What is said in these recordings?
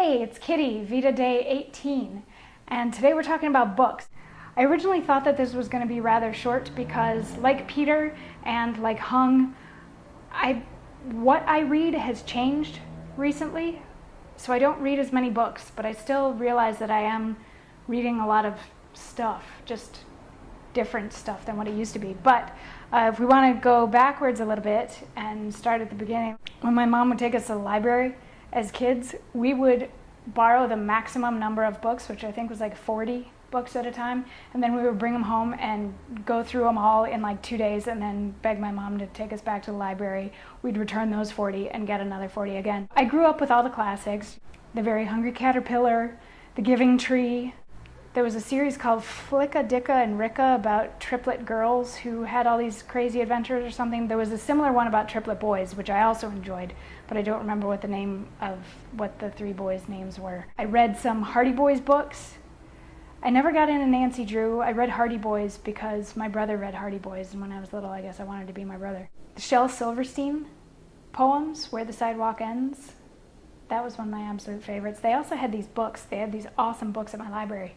Hey, it's Kitty, VEDA Day 18, and today we're talking about books. I originally thought that this was going to be rather short because, like Peter and like Hung, what I read has changed recently, so I don't read as many books, but I still realize that I am reading a lot of stuff, just different stuff than what it used to be. But if we want to go backwards a little bit and start at the beginning, when my mom would take us to the library as kids, we would borrow the maximum number of books, which I think was like 40 books at a time, and then we would bring them home and go through them all in like 2 days and then beg my mom to take us back to the library. We'd return those 40 and get another 40 again. I grew up with all the classics: The Very Hungry Caterpillar, The Giving Tree. There was a series called Flicka, Dicka, and Ricka about triplet girls who had all these crazy adventures or something. There was a similar one about triplet boys, which I also enjoyed, but I don't remember what the name of what the three boys' names were. I read some Hardy Boys books. I never got into Nancy Drew. I read Hardy Boys because my brother read Hardy Boys, and when I was little, I guess I wanted to be my brother. The Shel Silverstein poems, Where the Sidewalk Ends. That was one of my absolute favorites. They also had these books. They had these awesome books at my library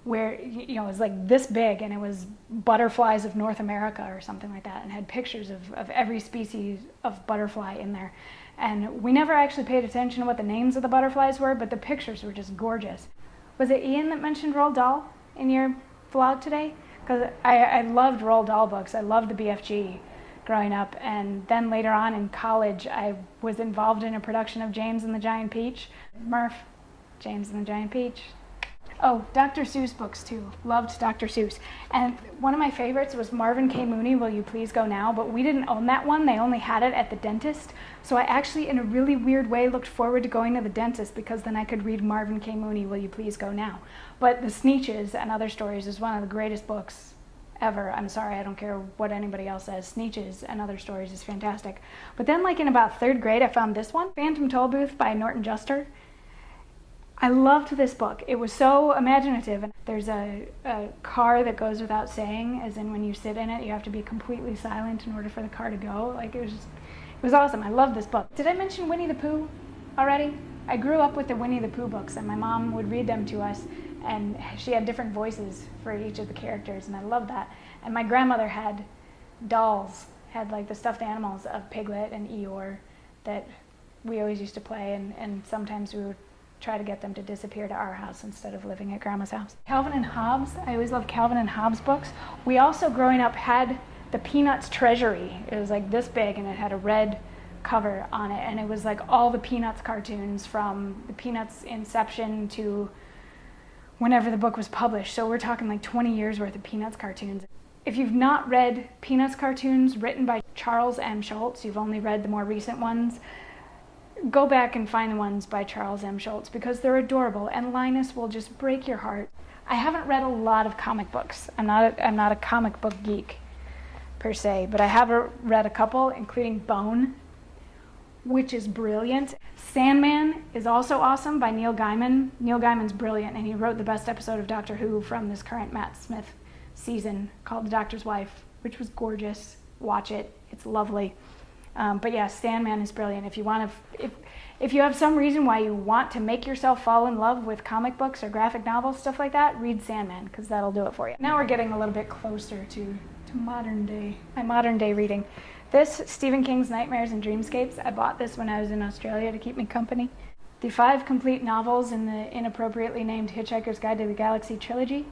where, you know, it was like this big, and it was Butterflies of North America or something like that, and had pictures of every species of butterfly in there. And we never actually paid attention to what the names of the butterflies were, but the pictures were just gorgeous. Was it Ian that mentioned Roald Dahl in your vlog today? Because I loved Roald Dahl books. I loved the BFG growing up, and then later on in college I was involved in a production of James and the Giant Peach. Murph, James and the Giant Peach. Oh, Dr. Seuss books too. Loved Dr. Seuss. And one of my favorites was Marvin K. Mooney, Will You Please Go Now? But we didn't own that one. They only had it at the dentist. So I actually, in a really weird way, looked forward to going to the dentist because then I could read Marvin K. Mooney, Will You Please Go Now? But The Sneetches and Other Stories is one of the greatest books ever. I'm sorry, I don't care what anybody else says. Sneetches and Other Stories is fantastic. But then, like in about third grade, I found this one, Phantom Tollbooth by Norton Juster. I loved this book. It was so imaginative. There's a car that goes without saying, as in when you sit in it, you have to be completely silent in order for the car to go. Like, it was awesome. I loved this book. Did I mention Winnie the Pooh already? I grew up with the Winnie the Pooh books, and my mom would read them to us, and she had different voices for each of the characters, and I loved that. And my grandmother had dolls, had like the stuffed animals of Piglet and Eeyore that we always used to play, and sometimes we would try to get them to disappear to our house instead of living at Grandma's house. Calvin and Hobbes. I always loved Calvin and Hobbes books. We also, growing up, had the Peanuts Treasury. It was like this big, and it had a red cover on it, and it was like all the Peanuts cartoons from the Peanuts inception to whenever the book was published. So we're talking like 20 years worth of Peanuts cartoons. If you've not read Peanuts cartoons written by Charles M. Schulz, you've only read the more recent ones, go back and find the ones by Charles M. Schulz because they're adorable, and Linus will just break your heart. I haven't read a lot of comic books. I'm not a comic book geek per se, but I have read a couple, including Bone, which is brilliant. Sandman is also awesome by Neil Gaiman. Neil Gaiman's brilliant, and he wrote the best episode of Doctor Who from this current Matt Smith season called The Doctor's Wife, which was gorgeous. Watch it. It's lovely. But yeah, Sandman is brilliant. If you have some reason why you want to make yourself fall in love with comic books or graphic novels, stuff like that, read Sandman, because that'll do it for you. Now we're getting a little bit closer to modern day reading. This, Stephen King's Nightmares and Dreamscapes, I bought this when I was in Australia to keep me company. The 5 complete novels in the inappropriately named Hitchhiker's Guide to the Galaxy trilogy.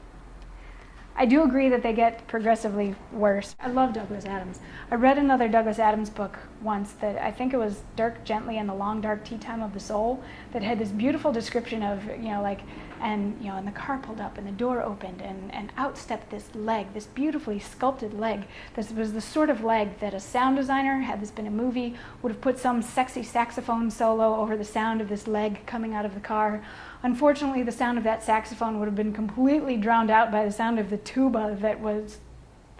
I do agree that they get progressively worse. I love Douglas Adams. I read another Douglas Adams book once that I think it was Dirk Gently and the Long Dark Tea Time of the Soul, that had this beautiful description of, and the car pulled up and the door opened and out stepped this leg, this beautifully sculpted leg. This was the sort of leg that a sound designer, had this been a movie, would have put some sexy saxophone solo over the sound of this leg coming out of the car. Unfortunately, the sound of that saxophone would have been completely drowned out by the sound of the tuba that was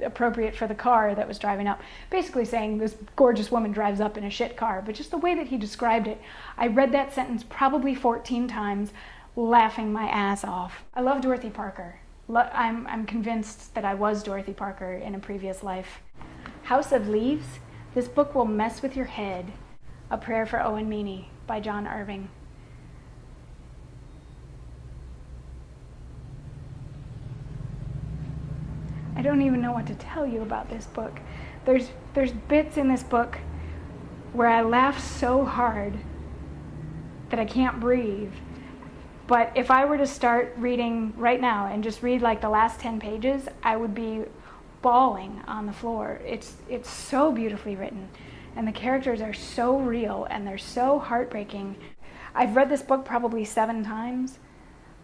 appropriate for the car that was driving up. Basically saying this gorgeous woman drives up in a shit car, but just the way that he described it. I read that sentence probably 14 times, laughing my ass off. I love Dorothy Parker. I'm convinced that I was Dorothy Parker in a previous life. House of Leaves. This book will mess with your head. A Prayer for Owen Meany by John Irving. I don't even know what to tell you about this book. There's bits in this book where I laugh so hard that I can't breathe. But if I were to start reading right now and just read like the last 10 pages, I would be bawling on the floor. It's so beautifully written, and the characters are so real, and they're so heartbreaking. I've read this book probably 7 times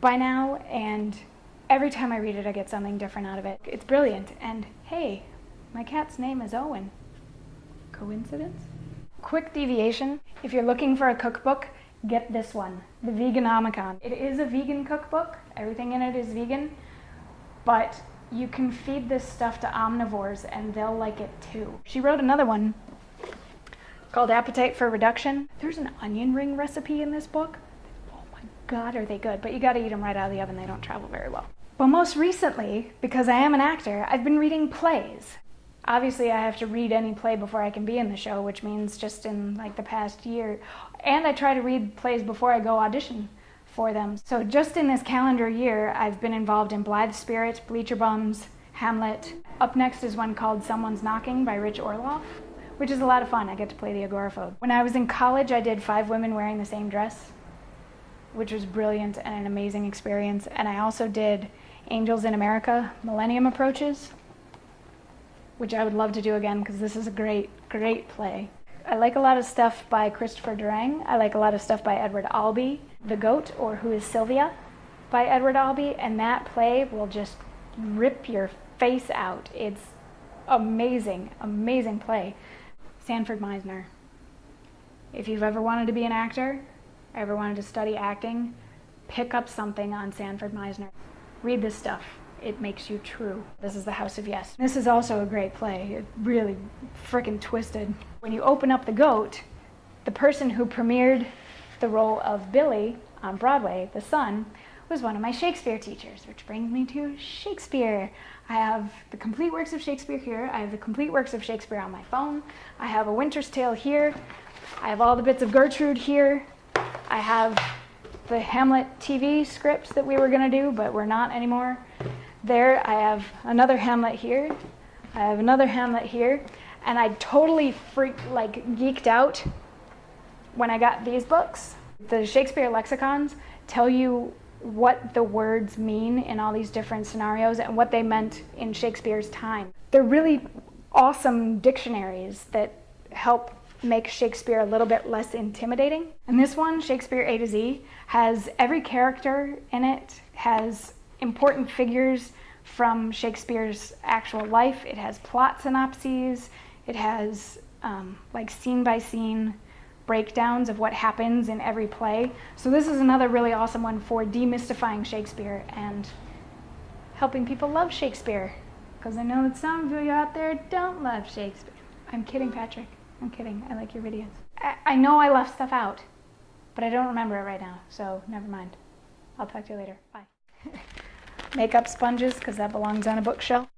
by now, and every time I read it, I get something different out of it. It's brilliant, and hey, my cat's name is Owen. Coincidence? Quick deviation, if you're looking for a cookbook, get this one, the Veganomicon. It is a vegan cookbook, everything in it is vegan, but you can feed this stuff to omnivores and they'll like it too. She wrote another one called Appetite for Reduction. There's an onion ring recipe in this book. Oh my God, are they good? But you gotta eat them right out of the oven, they don't travel very well. Well, most recently, because I am an actor, I've been reading plays. Obviously, I have to read any play before I can be in the show, which means just in like the past year. And I try to read plays before I go audition for them. So just in this calendar year, I've been involved in Blithe Spirit, Bleacher Bums, Hamlet. Up next is one called Someone's Knocking by Rich Orloff, which is a lot of fun. I get to play the agoraphobe. When I was in college, I did 5 Women Wearing the Same Dress, which was brilliant and an amazing experience. And I also did Angels in America, Millennium Approaches, which I would love to do again because this is a great, great play. I like a lot of stuff by Christopher Durang. I like a lot of stuff by Edward Albee. The Goat, or Who is Sylvia, by Edward Albee, and that play will just rip your face out. It's amazing, amazing play. Sanford Meisner. If you've ever wanted to be an actor, ever wanted to study acting, pick up something on Sanford Meisner. Read this stuff. It makes you true. This is The House of Yes. This is also a great play. It's really frickin' twisted. When you open up The Goat, the person who premiered the role of Billy on Broadway, the son, was one of my Shakespeare teachers, which brings me to Shakespeare. I have the complete works of Shakespeare here. I have the complete works of Shakespeare on my phone. I have A Winter's Tale here. I have all the bits of Gertrude here. I have the Hamlet TV script that we were gonna do, but we're not anymore. There, I have another Hamlet here. I have another Hamlet here. And I totally geeked out when I got these books. The Shakespeare lexicons tell you what the words mean in all these different scenarios and what they meant in Shakespeare's time. They're really awesome dictionaries that help make Shakespeare a little bit less intimidating. And this one, Shakespeare A to Z, has every character in it, has important figures from Shakespeare's actual life. It has plot synopses. It has scene by scene breakdowns of what happens in every play. So this is another really awesome one for demystifying Shakespeare and helping people love Shakespeare. Because I know that some of you out there don't love Shakespeare. I'm kidding, Patrick. I'm kidding. I like your videos. I know I left stuff out, but I don't remember it right now, so never mind. I'll talk to you later. Bye. Makeup sponges, because that belongs on a bookshelf.